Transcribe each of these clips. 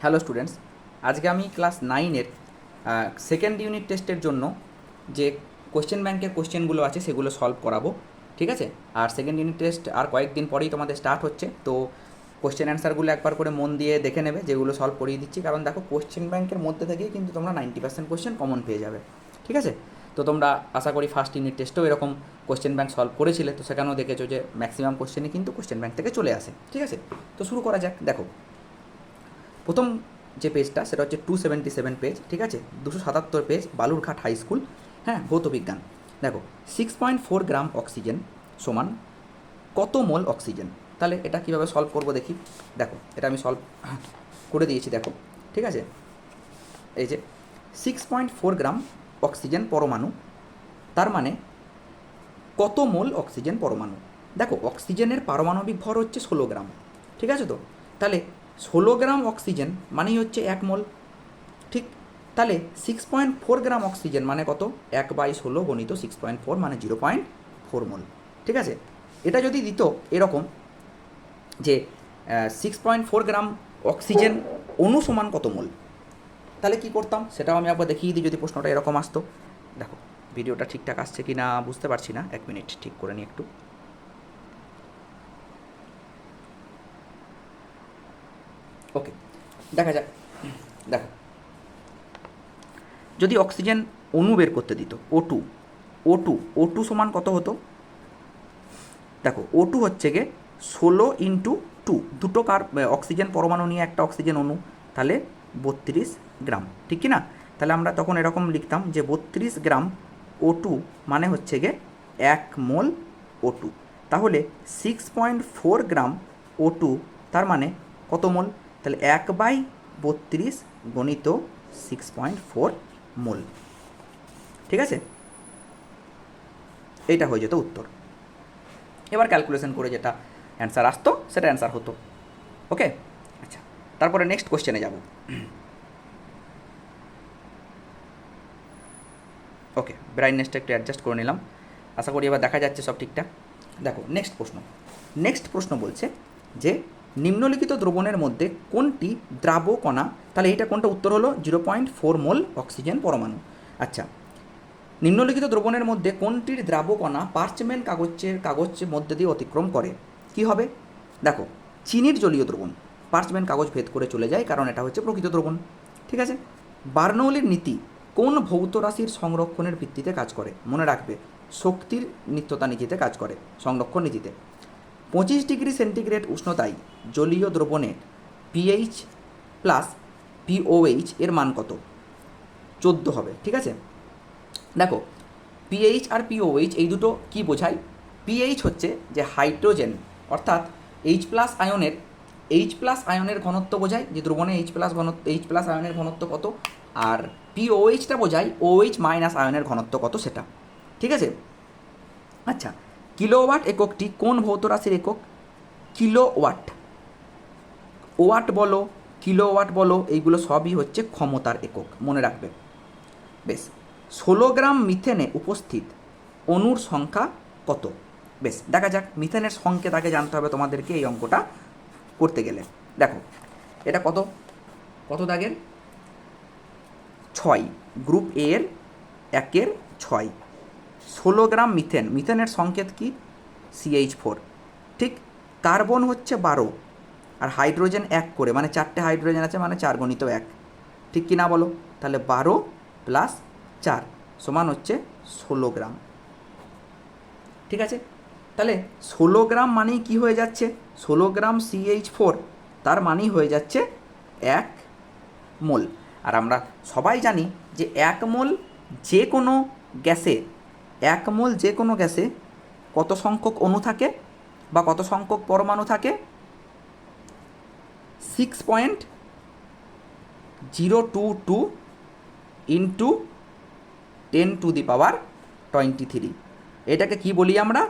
Hello students, আজকে আমি class 9-এর second unit টেস্টের জন্য যে কোশ্চেন ব্যাংকের কোশ্চেনগুলো আছে সেগুলো সলভ করাবো। ঠিক আছে? আর সেকেন্ড ইউনিট টেস্ট আর কয়েকদিন পরেই তোমাদের স্টার্ট হচ্ছে, তো কোশ্চেন অ্যান্সারগুলো একবার করে মন দিয়ে দেখে নেবে, যেগুলো সলভ করিয়ে দিচ্ছি। কারণ দেখো, কোশ্চেন ব্যাংকের মধ্যে থেকেই কিন্তু তোমরা 90% কোশ্চেন কমন পেয়ে যাবে। ঠিক আছে? তো তোমরা আশা করি ফার্স্ট ইউনিট টেস্টেও এরকম কোশ্চেন ব্যাংক সলভ করেছিলে, তো সেখানেও দেখেছো যে ম্যাক্সিমাম কোশ্চেনই কিন্তু কোশ্চেন ব্যাংক থেকে চলে আসে। ঠিক আছে? তো শুরু করা যাক। দেখো, প্রথম যে পেজটা সেটা হচ্ছে 277 পেজ। ঠিক আছে? 277 পেজ, বালুরঘাট হাই স্কুল। হ্যাঁ, ভৌত বিজ্ঞান। দেখো, 6.4 গ্রাম অক্সিজেন সমান কত মোল অক্সিজেন। তাহলে এটা কীভাবে সলভ করবো দেখি। দেখো, এটা আমি সলভ করে দিয়েছি। দেখো, ঠিক আছে, এই যে 6.4 গ্রাম অক্সিজেন পরমাণু, তার মানে কত মোল অক্সিজেন পরমাণু। দেখো, অক্সিজেনের পারমাণবিক ভর হচ্ছে 16 গ্রাম। ঠিক আছে? তো তাহলে 16 গ্রাম অক্সিজেন মানেই হচ্ছে 1 মোল। ঠিক? তাহলে 6.4 গ্রাম অক্সিজেন মানে কত? 1/16 গণিত 6.4 মানে 0.4 মোল। ঠিক আছে? এটা যদি দিত এরকম যে 6.4 গ্রাম অক্সিজেন অণু সমান কত মোল, তাহলে কী করতাম সেটাও আমি একবার দেখিয়ে দিই। যদি প্রশ্নটা এরকম আসতো, দেখো ভিডিওটা ঠিকঠাক আসছে কি না বুঝতে পারছি না, 1 মিনিট ঠিক করে নিই একটু। ওকে, দেখা যাক। দেখো, যদি অক্সিজেন অণু বের করতে দিত, ও টু সমান কত হতো? দেখো, ও2 হচ্ছে গিয়ে 16 × 2, দুটো অক্সিজেন পরমাণু নিয়ে একটা অক্সিজেন অণু, তাহলে 32 গ্রাম। ঠিক কি না? তাহলে আমরা তখন এরকম লিখতাম যে 32 গ্রাম ও2 মানে হচ্ছে গিয়ে 1 মোল ও2। তাহলে 6.4 গ্রাম ও2 তার মানে কত মোল? তাহলে 1/32 গণিত 6.4 মোল। ঠিক আছে? এইটা হয়ে যেত উত্তর। এবার ক্যালকুলেশন করে যেটা অ্যান্সার আসতো সেটা অ্যান্সার হতো। ওকে, আচ্ছা, তারপরে নেক্সট কোশ্চেনে যাব। ওকে, ব্রাইটনেসটা একটু অ্যাডজাস্ট করে নিলাম, আশা করি এবার দেখা যাচ্ছে সব ঠিকঠাক। দেখো, নেক্সট প্রশ্ন বলছে যে নিম্নলিখিত দ্রবণের মধ্যে কোনটি দ্রাব্য কণা। তাহলে এইটা কোনটা উত্তর হলো? 0.4 মোল অক্সিজেন পরমাণু। আচ্ছা, নিম্নলিখিত দ্রবণের মধ্যে কোনটির দ্রাব্য কণা পার্চমেন্ট কাগজের মধ্যে দিয়ে অতিক্রম করে? কি হবে? দেখো, চিনির জলীয় দ্রবণ পার্চমেন্ট কাগজ ভেদ করে চলে যায়, কারণ এটা হচ্ছে প্রকৃত দ্রবণ। ঠিক আছে? বার্নৌলির নীতি কোন ভৌত রাশির সংরক্ষণের ভিত্তিতে কাজ করে? মনে রাখবে, শক্তির নিত্যতা নীতিতে কাজ করে, সংরক্ষণ নীতিতে। 25 ডিগ্রি সেন্টিগ্রেড উষ্ণতায় জলীয় দ্রবণের পিএইচ প্লাস পিওএইচ এর মান কত? 14 হবে। ঠিক আছে? দেখো, পিএইচ আর পিওএইচ এই দুটো কি বোঝায়? পিএইচ হচ্ছে যে হাইড্রোজেন, অর্থাৎ এইচ প্লাস আয়নের ঘনত্ব বোঝায়, যে দ্রবণে এইচ প্লাস আয়নের ঘনত্ব কত। আর পিওএইচটা বোঝায় ওএইচ মাইনাস আয়নের ঘনত্ব কত, সেটা। ঠিক আছে? আচ্ছা, কিলোওয়াট এককটি কোন ভৌত রাশির একক? কিলোওয়াট। ওয়াট বলো, কিলোওয়াট বলো, এইগুলো সবই হচ্ছে ক্ষমতার একক, মনে রাখবে। বেশ, 16 গ্রাম মিথেনে উপস্থিত অণুর সংখ্যা কত? বেশ, দেখা যাক। মিথেনের সংকেত আগে জানতে হবে তোমাদেরকে এই অঙ্কটা করতে গেলে। দেখো, এটা কত কত দাগের? 6, গ্রুপ এ এর 1-এর 6। 16 গ্রাম মিথেনের সংকেত কি? CH4। ঠিক? কার্বন হচ্ছে 12 আর হাইড্রোজেন 1 করে, মানে 4টে হাইড্রোজেন আছে, মানে 4 × 1। ঠিক কি না বলো? তাহলে 12 + 4 সমান হচ্ছে 16 গ্রাম। ঠিক আছে? তাহলে 16 গ্রাম মানেই কী হয়ে যাচ্ছে? 16 গ্রাম CH4 তার মানেই হয়ে যাচ্ছে 1 মোল। আর আমরা সবাই জানি যে 1 মোল যে কোনো গ্যাসে 1 মোল যে কোনো গ্যাসে কত সংখ্যক অণু থাকে বা কত সংখ্যক পরমাণু থাকে? 6.022 × 10⁻23। এটাকে কি বলি আমরা?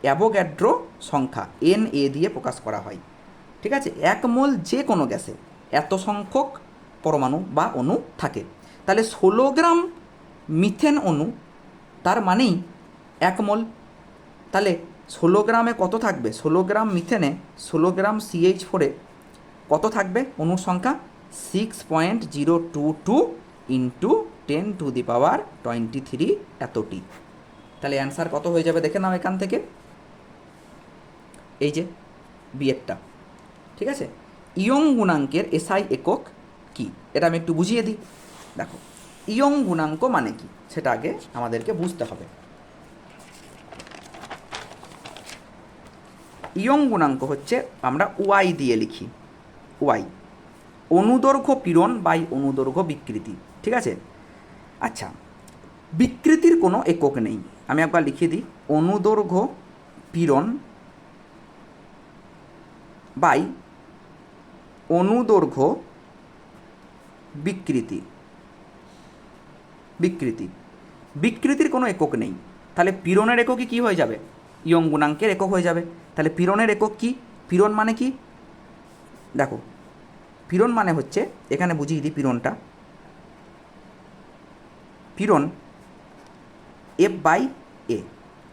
অ্যাভোগাড্রো সংখ্যা, NA দিয়ে প্রকাশ করা হয়। ঠিক আছে? 1 মোল যে কোনো গ্যাসে এত সংখ্যক পরমাণু বা অণু থাকে। তাহলে 16 গ্রাম মিথেন অণু তার মানেই 1 মোল। তাহলে 16 গ্রামে কত থাকবে? 16 গ্রাম মিথেনে 16 গ্রাম CH4-এ কত থাকবে অণুর সংখ্যা? 6.022 ইন্টু 10⁻23 এতটি। তাহলে অ্যান্সার কত হয়ে যাবে দেখে নাও এখান থেকে, এই যে বিয়েরটা, ঠিক আছে। ইয়ং গুণাঙ্কের এসআই একক কি, এটা আমি একটু বুঝিয়ে দিই। দেখো ইয়ং গুণাঙ্ক মানে কি সেটা আগে আমাদেরকে বুঝতে হবে। ইয়ং গুণাঙ্ক হচ্ছে আমরা ওয়াই দিয়ে লিখি, ওয়াই অনুদৈর্ঘ্য পীড়ন বাই অনুদৈর্ঘ্য বিকৃতি, ঠিক আছে। আচ্ছা, বিকৃতির কোনো একক নেই, আমি একবার লিখে দিই অনুদৈর্ঘ্য পীড়ন বাই অনুদৈর্ঘ্য বিকৃতি, বিকৃতি বিকৃতির কোনো একক নেই। তাহলে পীড়নের এককই কী হয়ে যাবে, ইয়ং গুণাঙ্কের একক হয়ে যাবে। তাহলে পীড়নের একক কি, পীড়ন মানে কি, দেখো পীড়ন মানে হচ্ছে, এখানে বুঝিয়ে দিই পীড়নটা, পীড়ন এফ বাই এ,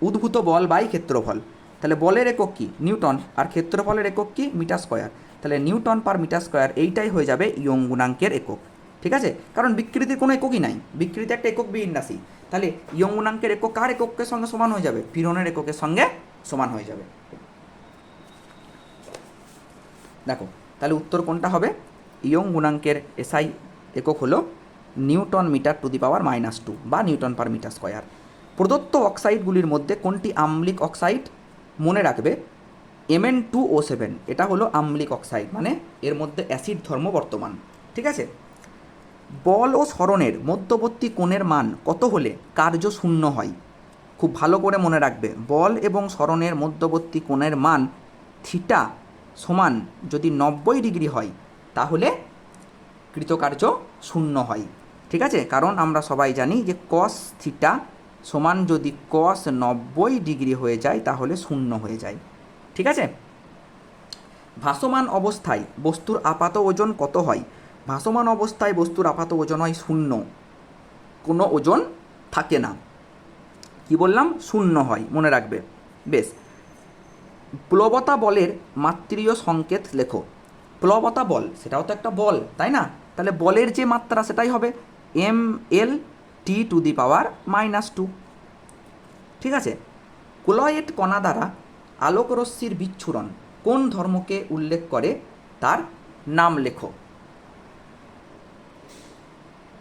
উদ্ভূত বল বাই ক্ষেত্রফল। তাহলে বলের একক কি নিউটন, আর ক্ষেত্রফলের একক কি মিটার স্কোয়ার। তাহলে নিউটন পার মিটার স্কোয়ার এইটাই হয়ে যাবে ইয়ং গুণাঙ্কের একক, ঠিক আছে। কারণ বিকৃতির কোনো এককই নাই, বিকৃতি একটা একক বিন্যাসী। তাহলে ইয়ং গুণাঙ্কের একক কার এককের সঙ্গে সমান হয়ে যাবে, পীড়নের এককের সঙ্গে সমান হয়ে যাবে। দেখো তাহলে উত্তর কোনটা হবে, ইয়ং গুণাঙ্কের এসআই একক হলো নিউটন মিটার টু দি পাওয়ার -2 বা নিউটন পার মিটার স্কোয়ার। প্রদত্ত অক্সাইডগুলির মধ্যে কোনটি আম্লিক অক্সাইড, মনে রাখবে Mn2O7 এটা হলো আম্লিক অক্সাইড, মানে এর মধ্যে অ্যাসিড ধর্ম বর্তমান, ঠিক আছে। বল ও সরণের মধ্যবর্তী কোণের মান কত হলে কার্য শূন্য হয়, খুব ভালো করে মনে রাখবে, বল এবং সরণের মধ্যবর্তী কোণের মান থিটা সমান যদি 90 ডিগ্রি হয় তাহলে কৃতকার্য শূন্য হয়, ঠিক আছে। কারণ আমরা সবাই জানি যে কস থিটা সমান যদি কস 90 ডিগ্রি হয়ে যায় তাহলে শূন্য হয়ে যায়, ঠিক আছে। ভাসমান অবস্থায় বস্তুর আপাত ওজন কত হয়, ভাসমান অবস্থায় বস্তুর আপাত ওজন হয় 0, কোনো ওজন থাকে না, কি বললাম 0 হয়, মনে রাখবে। বেশ, প্লবতা বলের মাত্রীয় সংকেত লেখো। প্লবতা বল সেটাও তো একটা বল, তাই না। তাহলে বলের যে মাত্রা সেটাই হবে mLT⁻², ঠিক আছে। কোলয়েড কণা দ্বারা আলোকরশ্মির বিচ্ছুরণ কোন ধর্মকে উল্লেখ করে তার নাম লেখো।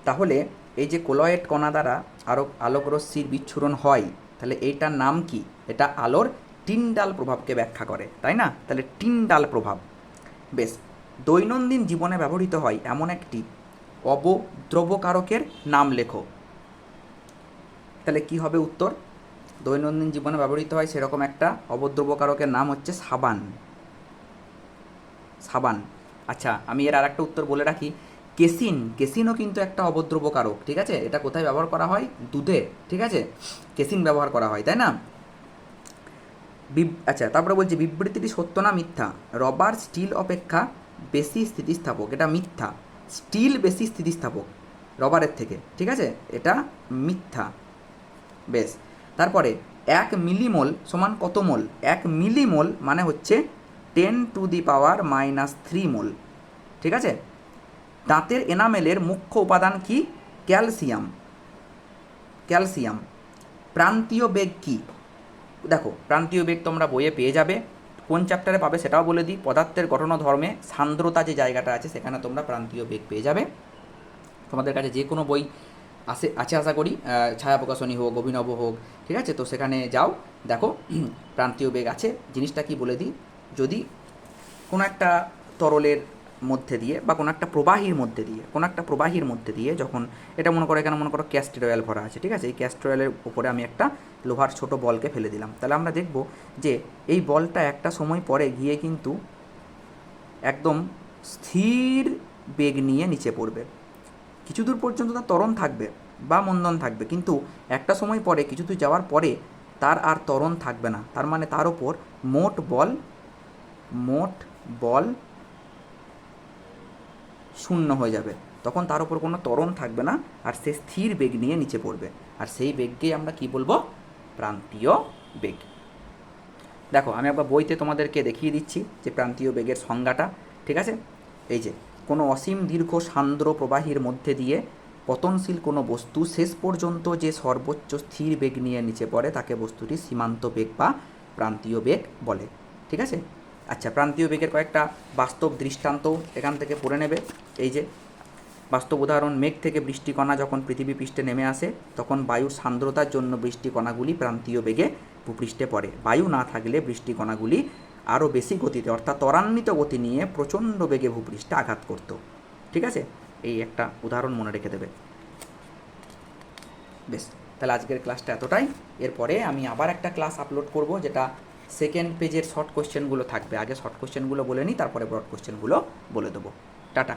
তাহলে এই যে কোলয়েড কণা দ্বারা আলোকরশ্মির বিচ্ছুরণ হয়, তাহলে এইটার নাম কি, এটা আলোর টিন্ডাল প্রভাবকে ব্যাখ্যা করে, তাই না। তাহলে টিন্ডাল প্রভাব। বেশ, দৈনন্দিন জীবনে ব্যবহৃত হয় এমন একটি অবদ্রবকারকের নাম লেখো। তাহলে কি হবে উত্তর, দৈনন্দিন জীবনে ব্যবহৃত হয় সেরকম একটা অবদ্রবকারকের নাম হচ্ছে সাবান, সাবান। আচ্ছা, আমি এর আর একটা উত্তর বলে রাখি, কেসিন, কেসিনও কিন্তু একটা অবদ্রবকারক, ঠিক আছে। এটা কোথায় ব্যবহার করা হয়, দুধে, ঠিক আছে, কেসিন ব্যবহার করা হয়, তাই না। আচ্ছা, তারপরে বলছি বিবৃতিটি সত্য না মিথ্যা, রবার স্টিল অপেক্ষা বেশি স্থিতিস্থাপক, এটা মিথ্যা, স্টিল বেশি স্থিতিস্থাপক রবারের থেকে, ঠিক আছে, এটা মিথ্যা। বেশ, তারপরে 1 মিলিমোল সমান কত মোল, 1 মিলিমোল মানে হচ্ছে 10⁻³ মোল, ঠিক আছে। দাঁতের এনামেলের মুখ্য উপাদান কি, ক্যালসিয়াম, ক্যালসিয়াম। প্রান্তীয় বেগ কি, দেখো প্রান্তীয় বেগ তোমরা বইয়ে পেয়ে যাবে, কোন চ্যাপ্টারে পাবে সেটাও বলে দিই, পদার্থের গঠন ও ধর্মে সান্দ্রতা যে জায়গাটা আছে সেখানে তোমরা প্রান্তীয় বেগ পেয়ে যাবে। তোমাদের কাছে যে কোনো বই আছে আশা করি, ছায়া প্রকাশনী হোক, অভিনব হোক, ঠিক আছে। তো সেখানে যাও, দেখো প্রান্তীয় বেগ আছে। জিনিসটা কি বলে দিই, যদি কোনো একটা তরলের মধ্যে দিয়ে বা কোনো একটা প্রবাহীর মধ্যে দিয়ে যখন এটা মনে করো, এখানে মনে করো ক্যাস্টর অয়েল ভরা আছে, ঠিক আছে। এই ক্যাস্টর অয়েলের উপরে আমি একটা লোহার ছোট বলকে ফেলে দিলাম, তাহলে আমরা দেখব যে এই বলটা একটা সময় পরে গিয়ে কিন্তু একদম স্থির বেগ নিয়ে নিচে পড়বে। কিছু দূর পর্যন্ত তার ত্বরণ থাকবে বা মন্দন থাকবে, কিন্তু একটা সময় পরে কিছু দূর যাওয়ার পরে তার আর ত্বরণ থাকবে না। তার মানে তার ওপর মোট বল শূন্য হয়ে যাবে, তখন তার উপর কোনো ত্বরণ থাকবে না, আর সে স্থির বেগ নিয়ে নিচে পড়বে, আর সেই বেগকেই আমরা কি বলবো, প্রান্তীয় বেগ। দেখো আমি একবার বইতে তোমাদেরকে দেখিয়ে দিচ্ছি যে প্রান্তীয় বেগের সংজ্ঞাটা, ঠিক আছে। এই যে কোনো অসীম দীর্ঘ সান্দ্র প্রবাহীর মধ্যে দিয়ে পতনশীল কোনো বস্তু শেষ পর্যন্ত যে সর্বোচ্চ স্থির বেগ নিয়ে নিচে পড়ে তাকে বস্তুটি সীমান্ত বেগ বা প্রান্তীয় বেগ বলে। ঠিক আছে? আচ্ছা, প্রান্তীয় বেগের কয়েকটা বাস্তব দৃষ্টান্ত এখান থেকে পড়ে নেবে। এই যে বাস্তব উদাহরণ, মেঘ থেকে বৃষ্টিকণা যখন পৃথিবী পৃষ্ঠে নেমে আসে তখন বায়ুর সান্দ্রতার জন্য বৃষ্টিকণাগুলি প্রান্তীয় বেগে ভূপৃষ্ঠে পড়ে। বায়ু না থাকলে বৃষ্টিকণাগুলি আরও বেশি গতিতে অর্থাৎ ত্বরান্বিত গতি নিয়ে প্রচণ্ড বেগে ভূপৃষ্ঠে আঘাত করত। ঠিক আছে? এই একটা উদাহরণ মনে রেখে দেবে। বেশ, তাহলে আজকের ক্লাসটা এতটাই। এরপরে আমি আবার একটা ক্লাস আপলোড করব, যেটা সেকেন্ড পেজের শর্ট কোশ্চেনগুলো থাকবে। আগে শর্ট কোশ্চেনগুলো বলে নিই, তারপরে ব্রড কোশ্চেনগুলো বলে দেবো। টাটা।